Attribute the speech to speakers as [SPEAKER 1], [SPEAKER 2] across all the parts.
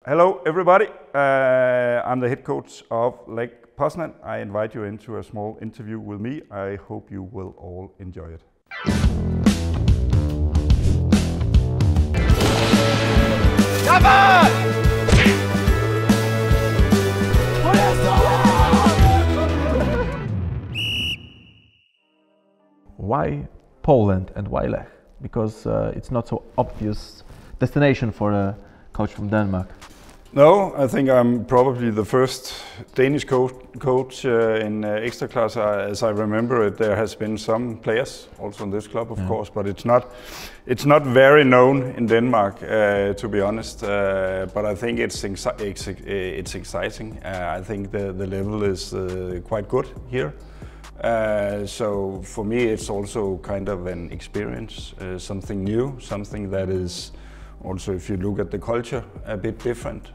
[SPEAKER 1] Hello everybody, I'm the head coach of Lech Poznan. I invite you into a small interview with me. I hope you will all enjoy it.
[SPEAKER 2] Why Poland and why Lech? Because it's not so obvious destination for a coach from Denmark.
[SPEAKER 1] No, I think I'm probably the first Danish coach in ekstraklasa. As I remember it, there has been some players also in this club, of course, but it's not very known in Denmark, to be honest. But I think it's exciting. I think the level is quite good here. So for me, it's also kind of an experience, something new, something that is also, if you look at the culture, a bit different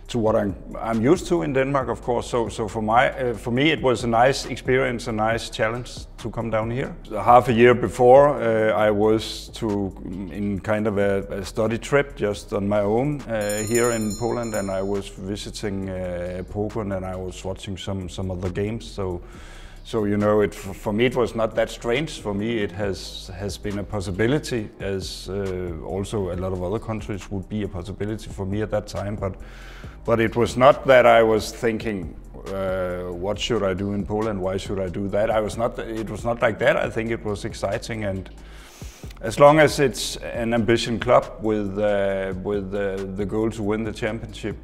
[SPEAKER 1] to what I'm used to in Denmark, of course. So for me, it was a nice experience, a nice challenge to come down here. Half a year before, I was in kind of a study trip just on my own here in Poland, and I was visiting Poland and I was watching some other games. So you know, for me it was not that strange. For me it has been a possibility, as also a lot of other countries would be a possibility for me at that time. But it was not that I was thinking, what should I do in Poland? Why should I do that? It was not like that. I think it was exciting, and as long as it's an ambition club with the goal to win the championship,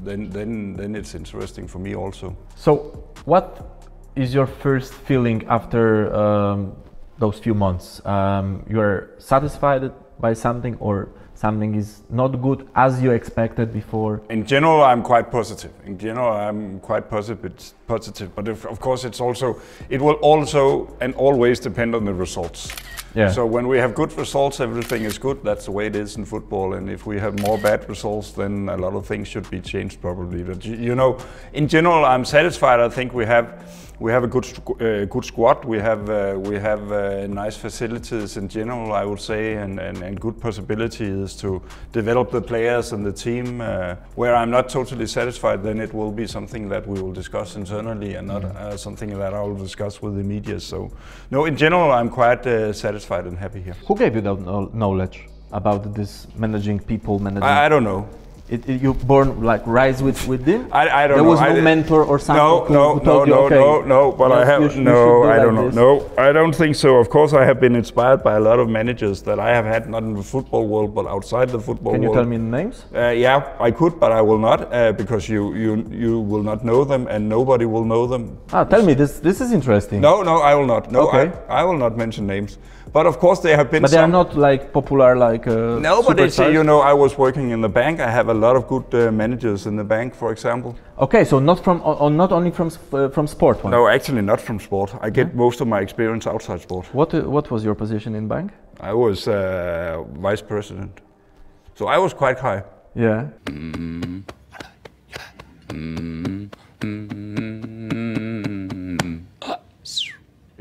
[SPEAKER 1] then it's interesting for me also.
[SPEAKER 2] So what is your first feeling after those few months? You are satisfied by something, or something is not good as you expected before? In
[SPEAKER 1] general, I'm quite positive. In general, I'm quite positive. But of course, it will also and always depend on the results.
[SPEAKER 2] Yeah.
[SPEAKER 1] So when we have good results, everything is good. That's the way it is in football. And if we have more bad results, then a lot of things should be changed probably. But you know, in general, I'm satisfied. I think we have a good squad. We have nice facilities in general, I would say, and good possibilities to develop the players and the team. Where I'm not totally satisfied, then it will be something that we will discuss internally, and not something that I will discuss with the media. So, no, in general, I'm quite satisfied and happy here.
[SPEAKER 2] Who gave you that knowledge about this managing people?
[SPEAKER 1] I don't know.
[SPEAKER 2] You born like rise with them?
[SPEAKER 1] I don't know.
[SPEAKER 2] There was no mentor or something?
[SPEAKER 1] No. But I don't know. I don't think so. Of course, I have been inspired by a lot of managers that I have had, not in the football world, but outside the football world.
[SPEAKER 2] Can you tell me the names?
[SPEAKER 1] Yeah, I could, but I will not, because you will not know them, and nobody will know them.
[SPEAKER 2] Tell me, this is interesting.
[SPEAKER 1] No, I will not. No, okay. I will not mention names. But of course, there have been.
[SPEAKER 2] But they are not like popular, like.
[SPEAKER 1] No, but you know, I was working in the bank. I have a lot of good managers in the bank, for example.
[SPEAKER 2] Okay, so not only from sport.
[SPEAKER 1] No, actually not from sport. I get most of my experience outside sport.
[SPEAKER 2] What was your position in bank?
[SPEAKER 1] I was vice president, so I was quite high.
[SPEAKER 2] Yeah.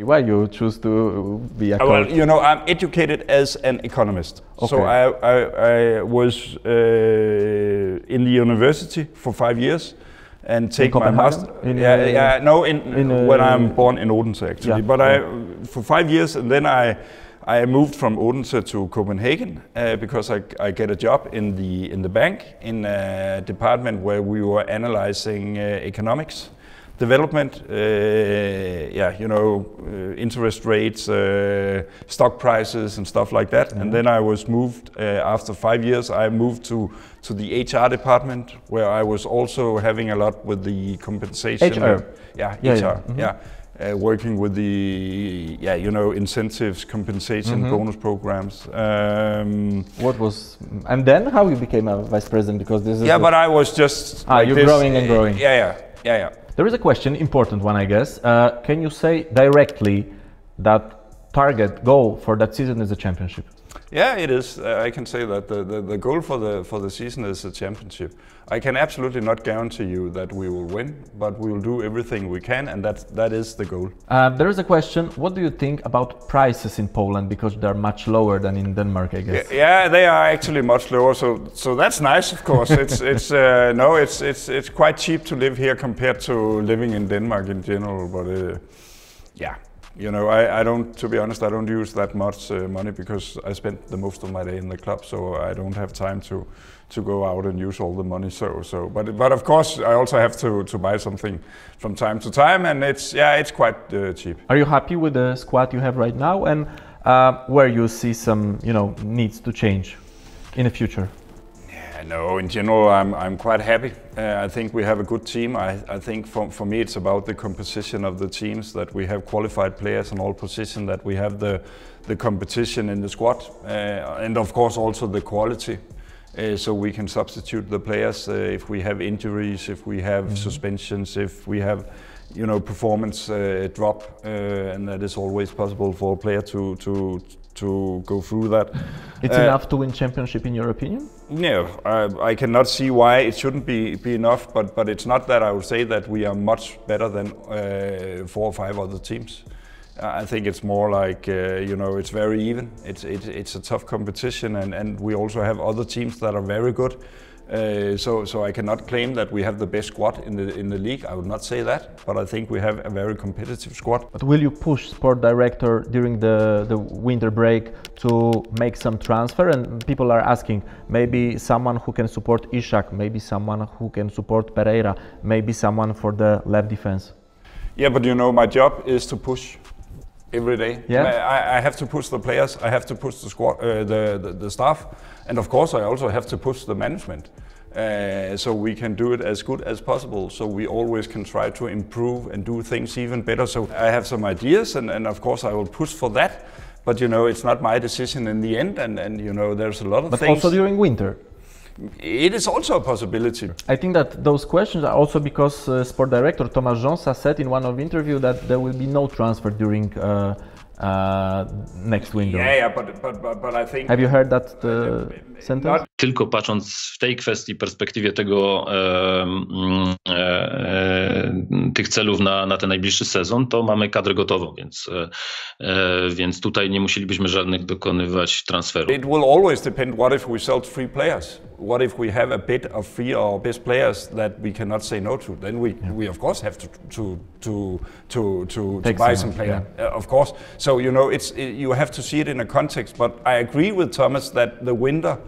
[SPEAKER 2] Why you choose to be a coach?
[SPEAKER 1] Well, you know, I'm educated as an economist. Okay. So I was in the university for 5 years and take my master. When I'm born in Odense actually. Yeah. But for 5 years, and then I moved from Odense to Copenhagen because I get a job in the bank in a department where we were analyzing economics. Development, you know, interest rates, stock prices and stuff like that. And then I was moved, after 5 years, I moved to the HR department, where I was also having a lot with the compensation.
[SPEAKER 2] HR?
[SPEAKER 1] HR, working with the, you know, incentives, compensation, bonus programs.
[SPEAKER 2] And then how you became a vice president? Because this is...
[SPEAKER 1] Yeah, but I was just like
[SPEAKER 2] you're growing and growing.
[SPEAKER 1] Yeah.
[SPEAKER 2] There is a question, important one, I guess. Can you say directly that goal for that season is a championship?
[SPEAKER 1] Yeah, it is. I can say that the goal for the season is the championship. I can absolutely not guarantee you that we will win, but we will do everything we can, and that is the goal.
[SPEAKER 2] There is a question. What do you think about prices in Poland, because they're much lower than in Denmark, I guess?
[SPEAKER 1] Yeah, they are actually much lower. So that's nice, of course. It's quite cheap to live here compared to living in Denmark in general. But yeah. You know, I don't, to be honest, I don't use that much money because I spend the most of my day in the club, so I don't have time to go out and use all the money. But of course, I also have to buy something from time to time, and it's quite cheap.
[SPEAKER 2] Are you happy with the squad you have right now, and where you see some, needs to change in the future?
[SPEAKER 1] No, in general, I'm quite happy. I think we have a good team. I think for me, it's about the composition of the teams, that we have qualified players in all positions, that we have the competition in the squad, and of course also the quality, so we can substitute the players if we have injuries, if we have suspensions, if we have, performance drop, and that is always possible for a player to go through that.
[SPEAKER 2] It's enough to win championship, in your opinion?
[SPEAKER 1] No, I cannot see why it shouldn't be enough, but it's not that I would say that we are much better than 4 or 5 other teams. I think it's more like, it's very even. It's a tough competition, and we also have other teams that are very good. So I cannot claim that we have the best squad in the league. I would not say that, but I think we have a very competitive squad.
[SPEAKER 2] But will you push sport director during the winter break to make some transfer? And people are asking, maybe someone who can support Ishak, maybe someone who can support Pereira, maybe someone for the left defense.
[SPEAKER 1] Yeah, but my job is to push every day.
[SPEAKER 2] Yeah.
[SPEAKER 1] I have to push the players, I have to push the squad, the staff, and of course I also have to push the management, so we can do it as good as possible, so we always can try to improve and do things even better. So I have some ideas, and of course I will push for that, but it's not my decision in the end, and there's a lot of things.
[SPEAKER 2] But also during winter?
[SPEAKER 1] It is also a possibility.
[SPEAKER 2] I think that those questions are also because sport director Thomas Jonsa said in one of the interview that there will be no transfer during next window.
[SPEAKER 1] Yeah, but I think...
[SPEAKER 2] Have you heard that sentence?
[SPEAKER 3] Tylko patrząc w tej kwestii, perspektywie tych celów na ten najbliższy sezon, to mamy kadrę gotową, więc tutaj nie musielibyśmy żadnych dokonywać transferów.
[SPEAKER 1] It will always depend what if we sell 3 players. What if we have a bid of 3 of our best players that we cannot say no to? Then we of course have to buy some player, of course. So you have to see it in a context. But I agree with Thomas that the window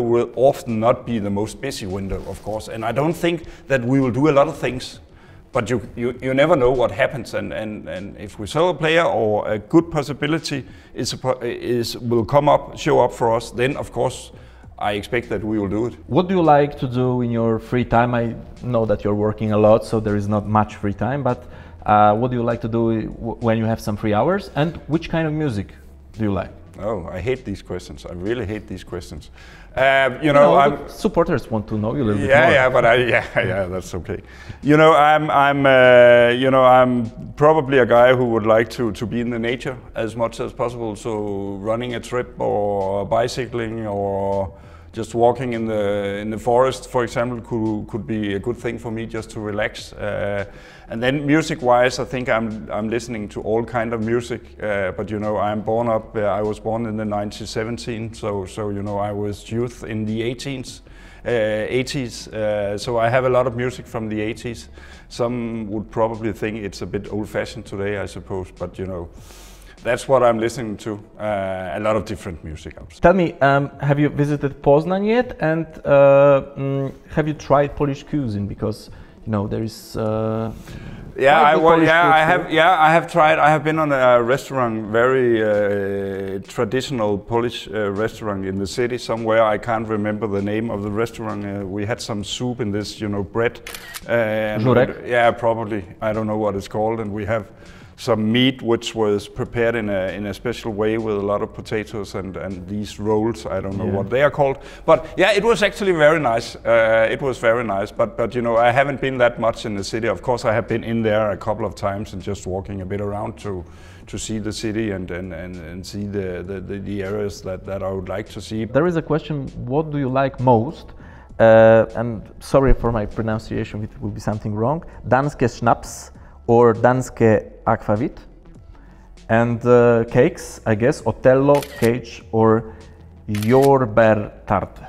[SPEAKER 1] will often not be the most busy window, of course. And I don't think that we will do a lot of things. But you never know what happens, and if we sell a player or a good possibility will show up for us, then of course I expect that we will do it.
[SPEAKER 2] What do you like to do in your free time? I know that you're working a lot, so there is not much free time, but what do you like to do when you have some free hours, and which kind of music do you like?
[SPEAKER 1] Oh, I hate these questions. I really hate these questions.
[SPEAKER 2] Supporters want to know you a little bit more.
[SPEAKER 1] Yeah, but that's okay. I'm probably a guy who would like to be in the nature as much as possible. So running a trip or bicycling or just walking in the forest, for example, could be a good thing for me just to relax. And then music-wise, I think I'm listening to all kind of music. But I was born in the 1917, so I was youth in the 80s. So I have a lot of music from the 80s. Some would probably think it's a bit old-fashioned today, I suppose, but that's what I'm listening to, a lot of different music.
[SPEAKER 2] Tell me, have you visited Poznan yet, and have you tried Polish cuisine? Because there is. I have tried. I have been on a restaurant, very traditional Polish restaurant in the city somewhere. I can't remember the name of the restaurant. We had some soup in this, bread. Żurek?
[SPEAKER 1] Yeah, probably. I don't know what it's called, and we have some meat which was prepared in a special way with a lot of potatoes and these rolls. I don't know what they are called, but yeah, it was actually very nice. It was very nice, but you know, I haven't been that much in the city. Of course, I have been in there a couple of times and just walking a bit around to see the city and see the areas that I would like to see.
[SPEAKER 2] There is a question: what do you like most? And sorry for my pronunciation, it will be something wrong. Danske schnapps or Danske aquavit, and cakes, I guess, Otello, cake, or jordbærtarte.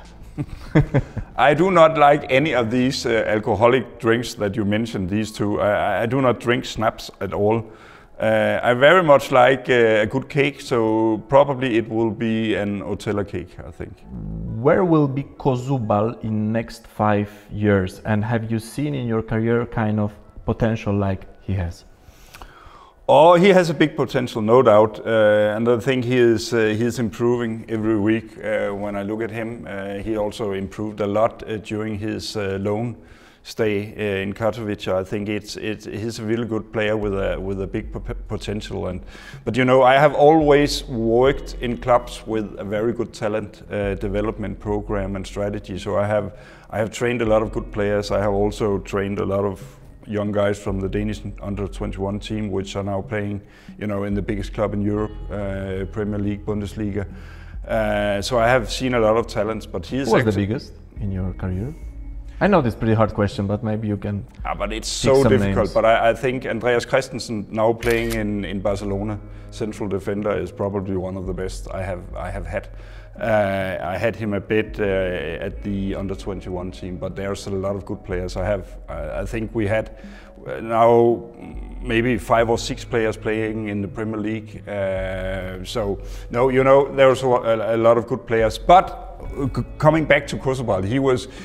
[SPEAKER 1] I do not like any of these alcoholic drinks that you mentioned, these two. I do not drink schnapps at all. I very much like a good cake, so probably it will be an Otello cake, I think.
[SPEAKER 2] Where will be Kozubal in next 5 years, and have you seen in your career kind of potential like he has?
[SPEAKER 1] Oh, he has a big potential, no doubt, and I think he is improving every week. When I look at him, he also improved a lot during his loan stay in Katowice. I think he's a really good player with a big potential. But you know, I have always worked in clubs with a very good talent development program and strategy. So I have trained a lot of good players. I have also trained a lot of young guys from the Danish under-21 team, which are now playing, you know, in the biggest club in Europe, Premier League, Bundesliga. So I have seen a lot of talents, but he is.
[SPEAKER 2] Who was the biggest in your career? I know this is a pretty hard question, but maybe you can.
[SPEAKER 1] But it's so difficult. Names. But I think Andreas Christensen, now playing in Barcelona, central defender, is probably one of the best I have had. I had him a bit at the under-21 team, but there's a lot of good players. I think we had now maybe 5 or 6 players playing in the Premier League. So no, you know, there's a lot of good players. But coming back to Kozubal,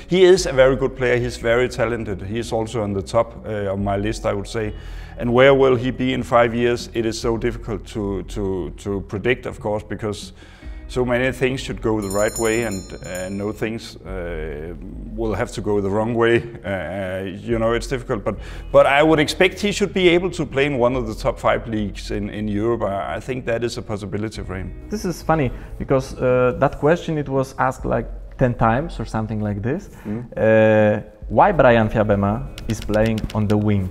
[SPEAKER 1] he is a very good player. He's very talented. He is also on the top of my list, I would say. And where will he be in 5 years? It is so difficult to predict, of course, because so many things should go the right way, and no things will have to go the wrong way. You know, it's difficult, but I would expect he should be able to play in one of the top 5 leagues in Europe. I think that is a possibility for him.
[SPEAKER 2] This is funny because that question, it was asked like 10 times or something like this. Why Brian Fiabema is playing on the wing?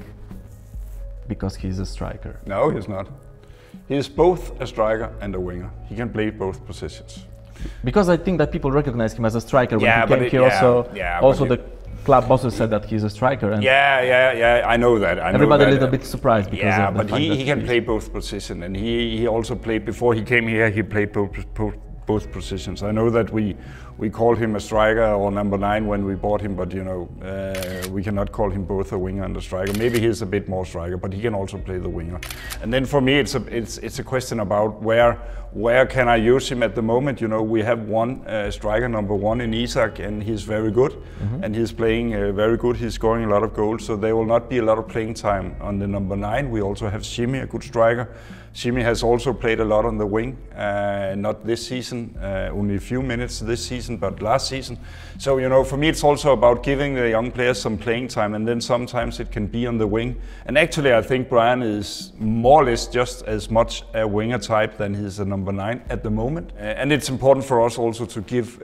[SPEAKER 2] Because he's a striker.
[SPEAKER 1] No, he's not. He is both a striker and a winger. He can play both positions.
[SPEAKER 2] Because I think that people recognize him as a striker when he came here. Also, the club bosses said that he's a striker. And
[SPEAKER 1] I know that.
[SPEAKER 2] Everybody a little bit surprised because of the
[SPEAKER 1] but he can play both positions, and he also played before he came here. He played both positions. I know that we called him a striker or number 9 when we bought him, but you know, we cannot call him both a winger and a striker. Maybe he's a bit more striker, but he can also play the winger. And then for me, it's a question about where can I use him at the moment. You know, we have one striker, number 1 in Isak, and he's very good, and he's playing very good. He's scoring a lot of goals, so there will not be a lot of playing time on the number 9. We also have Szdzuij, a good striker. Szdzuij has also played a lot on the wing, not this season, only a few minutes this season, but last season. So, you know, for me it's also about giving the young players some playing time, and then sometimes it can be on the wing. And actually I think Brian is more or less just as much a winger type than he's a number 9 at the moment. And it's important for us also to give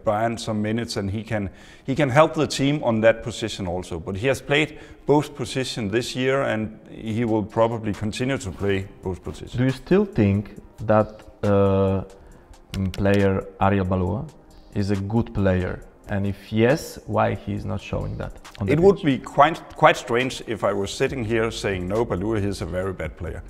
[SPEAKER 1] Brian some minutes, and he can help the team on that position also. But he has played both positions this year, and he will probably continue to play both positions.
[SPEAKER 2] Do you still think that player Ariel Balua is a good player? And if yes, why he is not showing that on the pitch?
[SPEAKER 1] It would be quite strange if I was sitting here saying, no, Balua is a very bad player.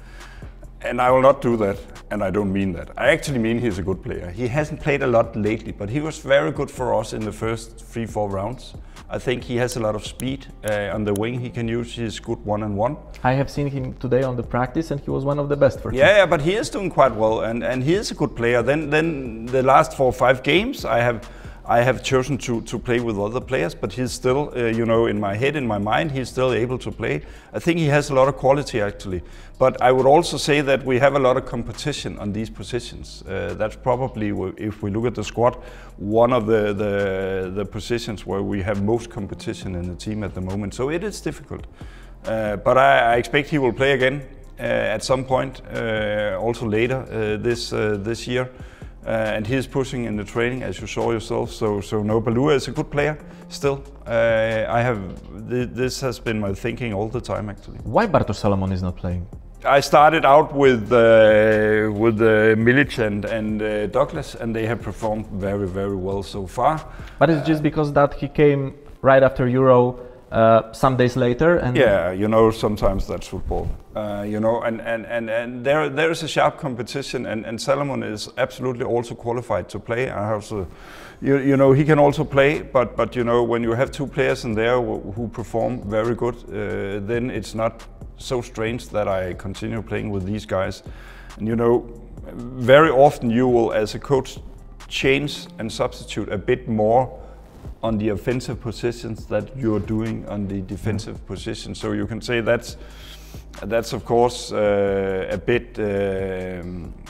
[SPEAKER 1] And I will not do that, and I don't mean that. I actually mean he's a good player. He hasn't played a lot lately, but he was very good for us in the first 3-4 rounds. I think he has a lot of speed on the wing. He can use his good one-on-one.
[SPEAKER 2] I have seen him today on the practice, and he was one of the best for him.
[SPEAKER 1] Yeah, but he is doing quite well, and he is a good player. Then the last 4 or 5 games, I have chosen to play with other players, but he's still, you know, in my head, in my mind, he's still able to play. I think he has a lot of quality actually. But I would also say that we have a lot of competition on these positions. That's probably, if we look at the squad, one of the positions where we have most competition in the team at the moment. So it is difficult. But I expect he will play again. at some point, also later this year. And he is pushing in the training, as you saw yourself. So no, Balua is a good player still. This has been my thinking all the time, actually.
[SPEAKER 2] Why Bartosz Salomon is not playing?
[SPEAKER 1] I started out with Milic and Douglas, and they have performed very, very well so far.
[SPEAKER 2] But it's just because that he came right after Euro, some days later, and
[SPEAKER 1] yeah, you know, sometimes that's football. You know, and there is a sharp competition, and Salomon is absolutely also qualified to play. I have to, you know, he can also play, but you know, when you have two players in there who perform very good, then it's not so strange that I continue playing with these guys. And you know, very often you will, as a coach, change and substitute a bit more on the offensive positions that you're doing on the defensive position. So you can say that's of course a bit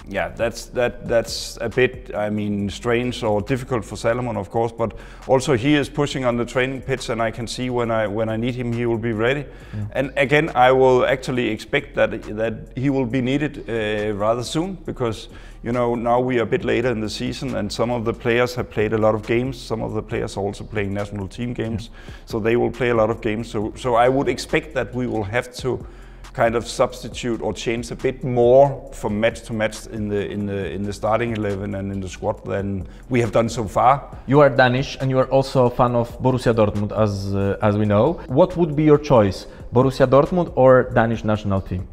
[SPEAKER 1] yeah, that's a bit, I mean, strange or difficult for Salomon, of course, but also he is pushing on the training pitch, and I can see when I need him, he will be ready. And again, I will actually expect that he will be needed rather soon, because you know, now we are a bit later in the season, and some of the players have played a lot of games. Some of the players are also playing national team games, so they will play a lot of games. So I would expect that we will have to kind of substitute or change a bit more from match to match in the starting 11 and in the squad than we have done so far.
[SPEAKER 2] You are Danish, and you are also a fan of Borussia Dortmund, as we know. What would be your choice, Borussia Dortmund or Danish national team?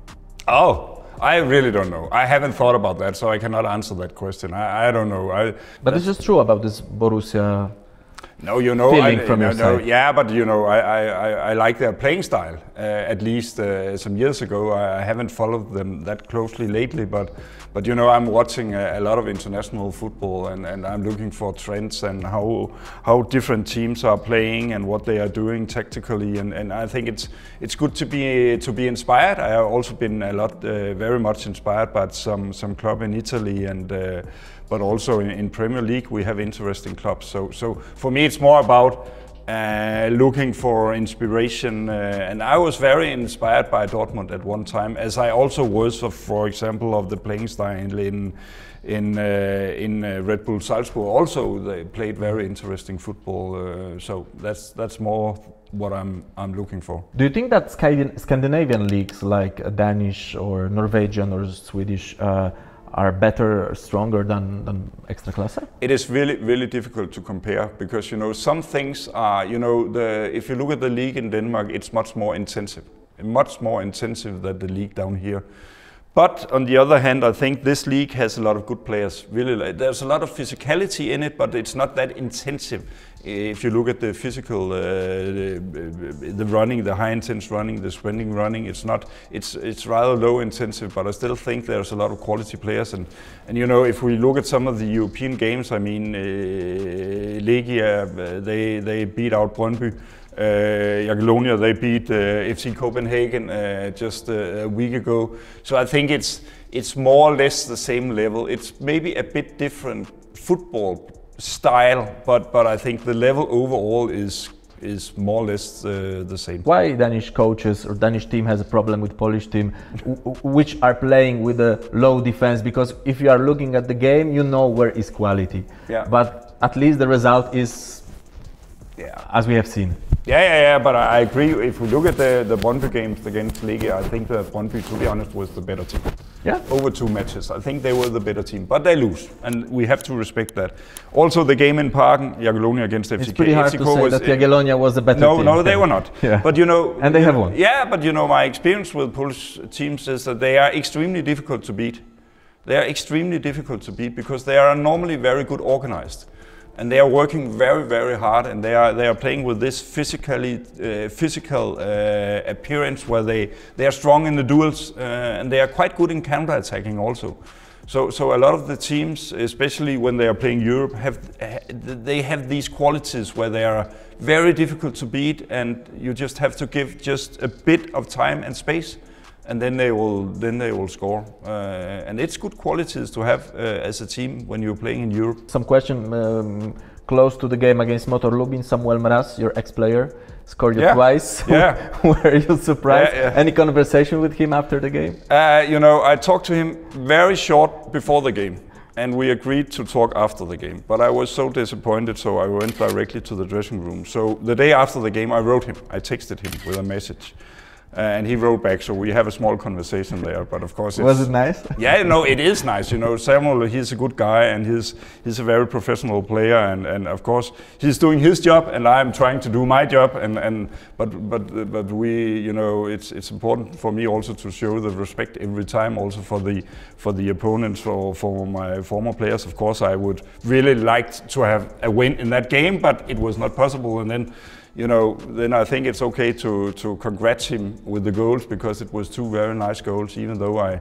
[SPEAKER 1] Oh, I really don't know. I haven't thought about that, so I cannot answer that question. I don't know.
[SPEAKER 2] But it's just true about this Borussia.
[SPEAKER 1] No, you know,
[SPEAKER 2] feeling from your side.
[SPEAKER 1] Yeah, but you know, I like their playing style. At least some years ago, I haven't followed them that closely lately. But you know, I'm watching a lot of international football, and I'm looking for trends and how different teams are playing and what they are doing tactically. And I think it's good to be inspired. I have also been very much inspired by some club in Italy and. But also in Premier League we have interesting clubs. So for me it's more about looking for inspiration. And I was very inspired by Dortmund at one time, as I also was, for example, of the playing style in Red Bull Salzburg. Also they played very interesting football. So that's more what I'm looking for.
[SPEAKER 2] Do you think that Scandinavian leagues like Danish or Norwegian or Swedish are better, stronger than ekstraklasa? It
[SPEAKER 1] is really, really difficult to compare, because you know, some things are, you know, if you look at the league in Denmark, it's much more intensive than the league down here. But on the other hand, I think this league has a lot of good players. Really, there's a lot of physicality in it, but it's not that intensive. If you look at the physical, the running, the high intense running, the sprinting running, it's rather low intensive. But I still think there's a lot of quality players. And you know, if we look at some of the European games, I mean, Legia, they beat out Brøndby. Jagiellonia, they beat FC Copenhagen just a week ago. So I think it's more or less the same level. It's maybe a bit different football style, but I think the level overall is more or less the same.
[SPEAKER 2] Why Danish coaches or Danish team has a problem with Polish team, which are playing with a low defense? Because if you are looking at the game, you know where is quality. Yeah. But at least the result is, as we have seen.
[SPEAKER 1] Yeah, but I agree. If we look at the Brøndby games against Legia, I think that Brøndby, to be honest, was the better team.
[SPEAKER 2] Yeah.
[SPEAKER 1] Over 2 matches, I think they were the better team, but they lose, and we have to respect that. Also, the game in Parken, Jagiellonia against FCK.
[SPEAKER 2] It's pretty hard to say that Jagiellonia was the better team.
[SPEAKER 1] No, they were not.
[SPEAKER 2] Yeah.
[SPEAKER 1] But you know,
[SPEAKER 2] and they have won.
[SPEAKER 1] Yeah, but you know, my experience with Polish teams is that they are extremely difficult to beat. They are extremely difficult to beat because they are normally very good organized. And they are working very, very hard, and they are playing with this physical appearance where they are strong in the duels, and they are quite good in counter-attacking also. So a lot of the teams, especially when they are playing Europe, have these qualities where they are very difficult to beat, and you just have to give just a bit of time and space, and then they will score. And it's good qualities to have as a team when you're playing in Europe.
[SPEAKER 2] Some question close to the game against Motor Lublin, Samuel Mraz, your ex-player, scored you twice.
[SPEAKER 1] Yeah.
[SPEAKER 2] Were you surprised?
[SPEAKER 1] Yeah.
[SPEAKER 2] Any conversation with him after the game?
[SPEAKER 1] You know, I talked to him very short before the game, and we agreed to talk after the game. But I was so disappointed, so I went directly to the dressing room. So the day after the game, I wrote him. I texted him with a message. And he wrote back, so we have a small conversation there. But of course,
[SPEAKER 2] was it nice?
[SPEAKER 1] Yeah, no, it is nice. You know, Samuel, he's a good guy, and he's a very professional player, and of course, he's doing his job, and I'm trying to do my job. But we, you know, it's important for me also to show the respect every time, also for the opponents, for my former players. Of course, I would really like to have a win in that game, but it was not possible, and then. You know, then I think it's okay to congratulate him with the goals, because it was two very nice goals, even though I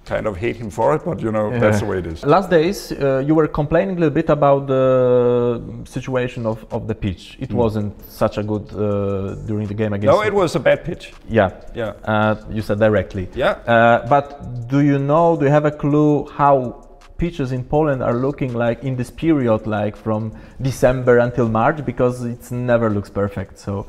[SPEAKER 1] kind of hate him for it, but you know, that's the way it is.
[SPEAKER 2] Last days, you were complaining a little bit about the situation of the pitch. It wasn't such a good during the game against...
[SPEAKER 1] No, it was a bad pitch.
[SPEAKER 2] Yeah. You said directly. Yeah. But do you have a clue how pitches in Poland are looking like in this period, like from December until March, because it never looks perfect. So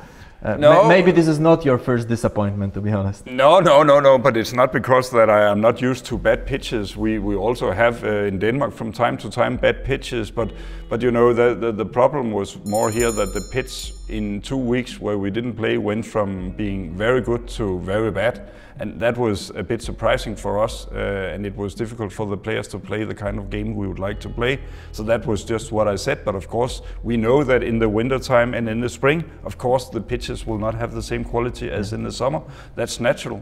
[SPEAKER 2] maybe this is not your first disappointment, to be honest. No,
[SPEAKER 1] but it's not because that I am not used to bad pitches. We also have in Denmark from time to time bad pitches, but you know, the problem was more here that the pitch in 2 weeks where we didn't play went from being very good to very bad. And that was a bit surprising for us, and it was difficult for the players to play the kind of game we would like to play. So that was just what I said, but of course we know that in the winter time and in the spring, of course the pitches will not have the same quality as in the summer. That's natural.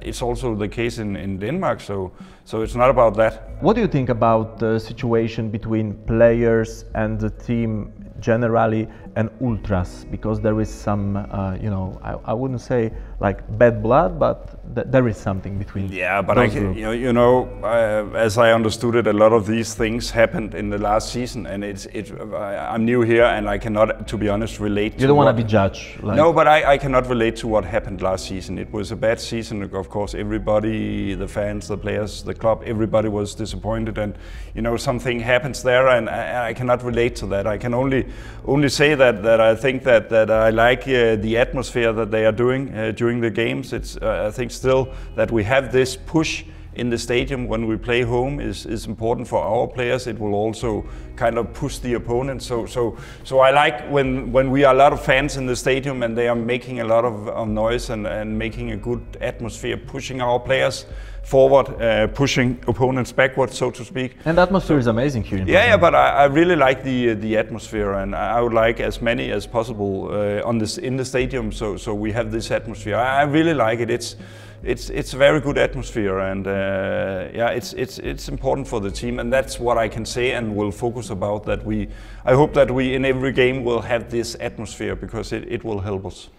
[SPEAKER 1] It's also the case in Denmark, so it's not about that.
[SPEAKER 2] What do you think about the situation between players and the team generally and ultras? Because there is some, you know, I wouldn't say like bad blood, but there is something between.
[SPEAKER 1] Yeah, but you know, as I understood it, a lot of these things happened in the last season, and I'm new here, and I cannot, to be honest, relate.
[SPEAKER 2] You don't want to be judged. Like...
[SPEAKER 1] No, but I cannot relate to what happened last season. It was a bad season. Of course, everybody, the fans, the players, the club, everybody was disappointed, and you know, something happens there, and I cannot relate to that. I can only say that I think that I like the atmosphere that they are doing during the games. It's I think still that we have this push in the stadium when we play home is important for our players. It will also kind of push the opponent. So I like when we are a lot of fans in the stadium and they are making a lot of noise and making a good atmosphere, pushing our players forward, pushing opponents backwards, so to speak.
[SPEAKER 2] And the atmosphere is amazing here.
[SPEAKER 1] Yeah, but I really like the atmosphere, and I would like as many as possible in the stadium. So we have this atmosphere. I really like it. It's a very good atmosphere, and yeah, it's important for the team, and that's what I can say and will focus about. I hope that we in every game will have this atmosphere, because it will help us.